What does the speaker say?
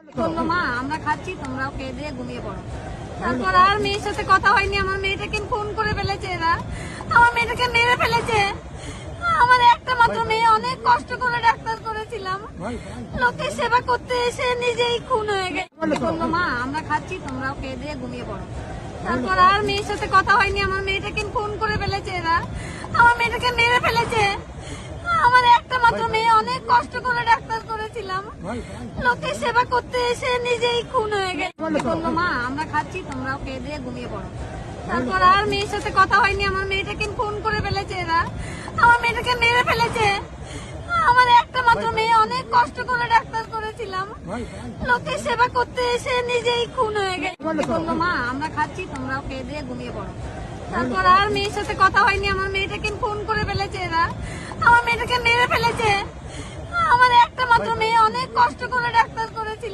বললো মা আমরা খাচ্ছি তোমরাও খেয়ে দিয়ে ঘুমিয়ে পড়ো। তারপর আর মেয়ের সাথে কথা হয়নি। আমার মেয়েটাকে খুন করে ফেলেছে এরা, আমার মেয়েটাকে মেরে ফেলেছে। আমার একটা মাত্র মেয়ে, অনেক কষ্ট করে ডাক্তার করেছিলাম, লোকের সেবা করতে এসে নিজেই খুন হয়ে গেছে। বললো মা আমরা খাচ্ছি তোমরাও খেয়ে দিয়ে ঘুমিয়ে পড়ো। তারপর আর মেয়ের সাথে কথা হয়নি। আমার মেয়েটাকে খুন করে ফেলেছে এরা, আমার মেয়েটাকে মেরে ফেলেছে। আমার একটা মাত্র মেয়ে, অনেক কষ্ট করে ডাক্তার করেছিলাম, লোকের সেবা করতে এসে নিজেই খুন হয়ে গেছে। বললো মা আমরা খাচ্ছি তোমরাও খেয়ে দিয়ে ঘুমিয়ে পড়ো। তারপর আর মেয়ের সাথে কথা হয়নি। আমার মেয়েটাকে খুন করে ফেলেছে এরা, আমার মেয়েটাকে মেরে ফেলেছে। আমার একটা মাত্র মেয়ে, অনেক কষ্ট করে ডাক্তার করেছিলাম, লোকের সেবা করতে এসে নিজেই খুন হয়ে গেছে। বললো মা আমরা খাচ্ছি তোমরাও খেয়ে দিয়ে ঘুমিয়ে পড়ো। তারপর আর মেয়ের সাথে কথা হয়নি। আমার মেয়েটাকে খুন করে ফেলেছে এরা, আমার মেয়েটাকে মেরে ফেলেছে। আমার একটা মাত্র মেয়ে, অনেক কষ্ট করে ডাক্তার করেছিল।